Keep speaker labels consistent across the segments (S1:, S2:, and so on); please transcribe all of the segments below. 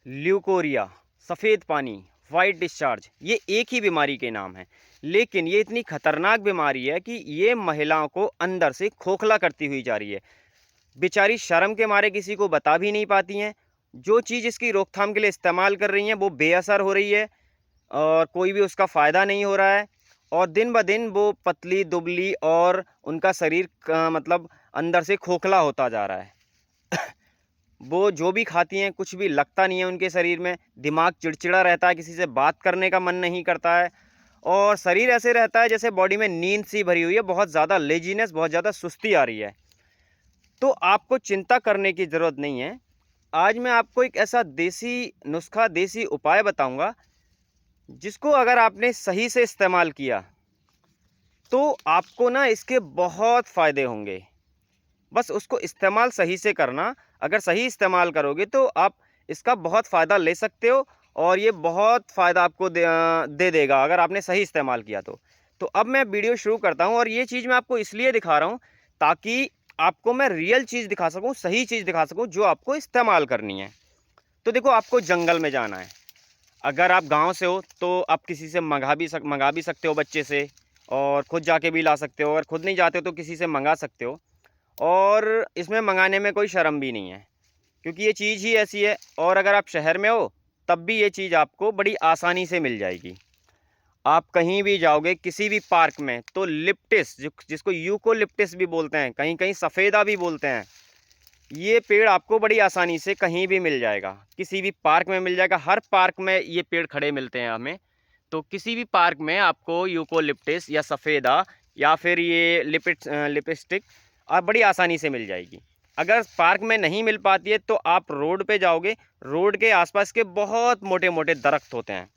S1: Leucorrhoea, सफ़ेद पानी, white discharge, ये एक ही बीमारी के नाम हैं। लेकिन ये इतनी खतरनाक बीमारी है कि ये महिलाओं को अंदर से खोखला करती हुई जा रही है। बेचारी शर्म के मारे किसी को बता भी नहीं पाती हैं। जो चीज़ इसकी रोकथाम के लिए इस्तेमाल कर रही हैं वो बेअसर हो रही है और कोई भी उसका फ़ायदा नहीं हो रहा है। और दिन ब दिन वो पतली दुबली और उनका शरीर मतलब अंदर से खोखला होता जा रहा है। वो जो भी खाती हैं कुछ भी लगता नहीं है उनके शरीर में, दिमाग चिड़चिड़ा रहता है, किसी से बात करने का मन नहीं करता है और शरीर ऐसे रहता है जैसे बॉडी में नींद सी भरी हुई है, बहुत ज़्यादा लेजीनेस, बहुत ज़्यादा सुस्ती आ रही है। तो आपको चिंता करने की ज़रूरत नहीं है। आज मैं आपको एक ऐसा देसी नुस्खा, देसी उपाय बताऊंगा जिसको अगर आपने सही से इस्तेमाल किया तो आपको ना इसके बहुत फ़ायदे होंगे। बस उसको इस्तेमाल सही से करना। अगर सही इस्तेमाल करोगे तो आप इसका बहुत फ़ायदा ले सकते हो और ये बहुत फ़ायदा आपको दे देगा अगर आपने सही इस्तेमाल किया तो। तो अब मैं वीडियो शुरू करता हूँ और ये चीज़ मैं आपको इसलिए दिखा रहा हूँ ताकि आपको मैं रियल चीज़ दिखा सकूँ, सही चीज़ दिखा सकूँ जो आपको इस्तेमाल करनी है। तो देखो, आपको जंगल में जाना है। अगर आप गाँव से हो तो आप किसी से मंगा भी सकते हो, बच्चे से, और ख़ुद जाके भी ला सकते हो। अगर खुद नहीं जाते हो तो किसी से मंगा सकते हो और इसमें मंगाने में कोई शर्म भी नहीं है क्योंकि ये चीज़ ही ऐसी है। और अगर आप शहर में हो तब भी ये चीज़ आपको बड़ी आसानी से मिल जाएगी। आप कहीं भी जाओगे किसी भी पार्क में तो लिप्टिस, जिसको यूकोलिप्टिस भी बोलते हैं, कहीं कहीं सफ़ेदा भी बोलते हैं, ये पेड़ आपको बड़ी आसानी से कहीं भी मिल जाएगा। किसी भी पार्क में मिल जाएगा। हर पार्क में ये पेड़ खड़े मिलते हैं हमें। तो किसी भी पार्क में आपको यूकोलिप्टिस या सफ़ेदा या फिर ये लिपस्टिक बड़ी आसानी से मिल जाएगी। अगर पार्क में नहीं मिल पाती है तो आप रोड पे जाओगे, रोड के आसपास के बहुत मोटे मोटे दरख्त होते हैं।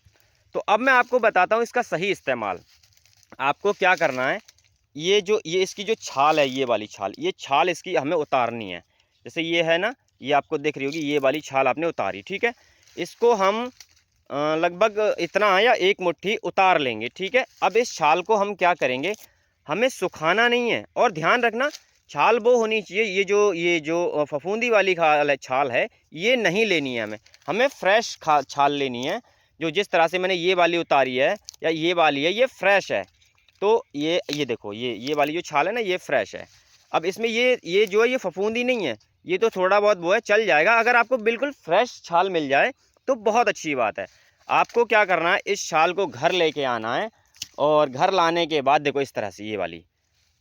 S1: तो अब मैं आपको बताता हूँ इसका सही इस्तेमाल। आपको क्या करना है, ये इसकी जो छाल है, ये वाली छाल, ये छाल इसकी हमें उतारनी है। जैसे ये है ना, ये आपको दिख रही होगी, ये वाली छाल आपने उतारी, ठीक है। इसको हम लगभग इतना या एक मुट्ठी उतार लेंगे, ठीक है। अब इस छाल को हम क्या करेंगे, हमें सुखाना नहीं है। और ध्यान रखना, छाल वो होनी चाहिए, ये जो फफूंदी वाली छाल है, ये नहीं लेनी है हमें। हमें फ्रेश छाल लेनी है। जो जिस तरह से मैंने ये वाली उतारी है या ये वाली है, ये फ्रेश है। तो ये देखो, ये वाली जो छाल है ना, ये फ्रेश है। अब इसमें ये जो है, ये फफूंदी नहीं है, ये तो थोड़ा बहुत वो है, चल जाएगा। अगर आपको बिल्कुल फ्रेश छाल मिल जाए तो बहुत अच्छी बात है। आपको क्या करना है, इस छाल को घर लेके आना है और घर लाने के बाद देखो इस तरह से, ये वाली,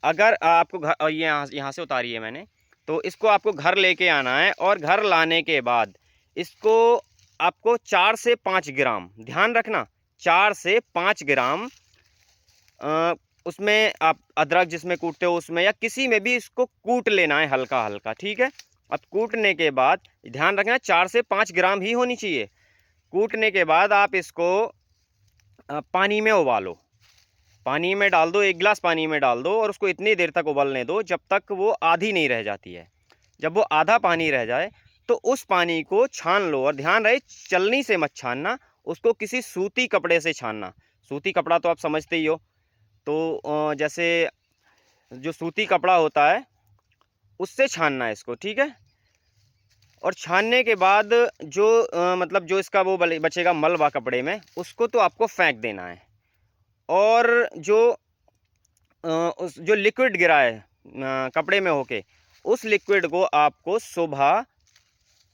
S1: अगर आपको घर, और ये यहाँ से उतारी है मैंने, तो इसको आपको घर लेके आना है और घर लाने के बाद इसको आपको 4 से 5 ग्राम, ध्यान रखना, 4 से 5 ग्राम उसमें आप अदरक जिसमें कूटते हो उसमें या किसी में भी इसको कूट लेना है हल्का हल्का, ठीक है। अब कूटने के बाद ध्यान रखना 4 से 5 ग्राम ही होनी चाहिए। कूटने के बाद आप इसको पानी में उबालो, पानी में डाल दो, 1 गिलास पानी में डाल दो और उसको इतनी देर तक उबलने दो जब तक वो आधी नहीं रह जाती है। जब वो आधा पानी रह जाए तो उस पानी को छान लो। और ध्यान रहे, चलनी से मत छानना, उसको किसी सूती कपड़े से छानना। सूती कपड़ा तो आप समझते ही हो। तो जैसे जो सूती कपड़ा होता है उससे छानना है इसको, ठीक है। और छानने के बाद जो मतलब जो इसका वो बचेगा मलबा कपड़े में, उसको तो आपको फेंक देना है। और उस जो लिक्विड गिरा है कपड़े में होके, उस लिक्विड को आपको सुबह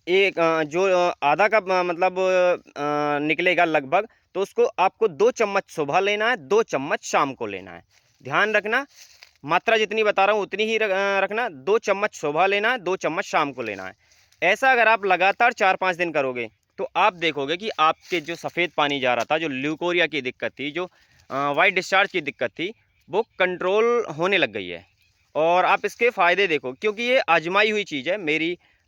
S1: एक आधा कप मतलब निकलेगा लगभग, तो उसको आपको 2 चम्मच सुबह लेना है, 2 चम्मच शाम को लेना है। ध्यान रखना, मात्रा जितनी बता रहा हूँ उतनी ही रखना। 2 चम्मच सुबह लेना है, 2 चम्मच शाम को लेना है। ऐसा अगर आप लगातार 4-5 दिन करोगे तो आप देखोगे कि आपके जो सफ़ेद पानी जा रहा था, जो ल्यूकोरिया की दिक्कत थी, जो वाइट डिस्चार्ज की दिक्कत थी, वो कंट्रोल होने लग गई है। और आप इसके फ़ायदे देखो, क्योंकि ये आजमाई हुई चीज़ है।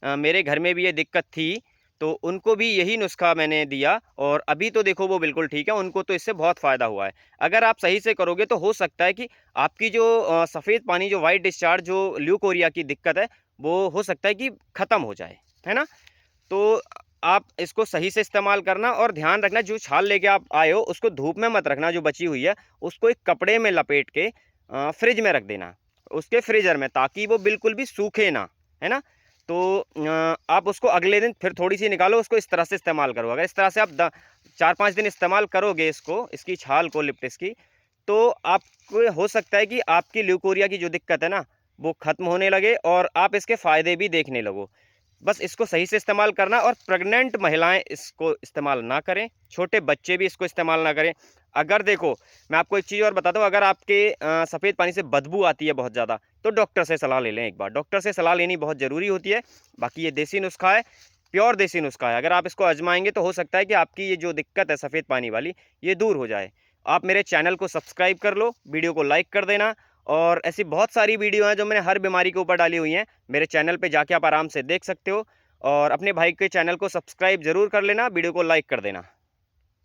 S1: मेरे घर में भी ये दिक्कत थी, तो उनको भी यही नुस्खा मैंने दिया और अभी तो देखो वो बिल्कुल ठीक है, उनको तो इससे बहुत फ़ायदा हुआ है। अगर आप सही से करोगे तो हो सकता है कि आपकी जो सफ़ेद पानी, जो वाइट डिस्चार्ज, जो ल्यूकोरिया की दिक्कत है, वो हो सकता है कि ख़त्म हो जाए, है ना? तो आप इसको सही से इस्तेमाल करना और ध्यान रखना, जो छाल लेके आप आए हो उसको धूप में मत रखना, जो बची हुई है उसको एक कपड़े में लपेट के फ्रिज में रख देना, उसके फ्रीज़र में, ताकि वो बिल्कुल भी सूखे ना, है ना? तो आप उसको अगले दिन फिर थोड़ी सी निकालो, उसको इस तरह से इस्तेमाल करो। अगर इस तरह से आप 4-5 दिन इस्तेमाल करोगे इसको, इसकी छाल को लिप्टिस की, तो आपको हो सकता है कि आपकी ल्यूकोरिया की जो दिक्कत है ना, वो ख़त्म होने लगे और आप इसके फ़ायदे भी देखने लगो। बस इसको सही से इस्तेमाल करना, और प्रेग्नेंट महिलाएं इसको इस्तेमाल ना करें, छोटे बच्चे भी इसको इस्तेमाल ना करें। अगर देखो, मैं आपको एक चीज़ और बताता हूँ, अगर आपके सफ़ेद पानी से बदबू आती है बहुत ज़्यादा, तो डॉक्टर से सलाह ले लें एक बार। डॉक्टर से सलाह लेनी बहुत ज़रूरी होती है। बाकी ये देसी नुस्खा है, प्योर देसी नुस्खा है। अगर आप इसको आजमाएंगे तो हो सकता है कि आपकी ये जो दिक्कत है सफ़ेद पानी वाली, ये दूर हो जाए। आप मेरे चैनल को सब्सक्राइब कर लो, वीडियो को लाइक कर देना, और ऐसी बहुत सारी वीडियो हैं जो मैंने हर बीमारी के ऊपर डाली हुई हैं, मेरे चैनल पे जाके आप आराम से देख सकते हो। और अपने भाई के चैनल को सब्सक्राइब ज़रूर कर लेना, वीडियो को लाइक कर देना।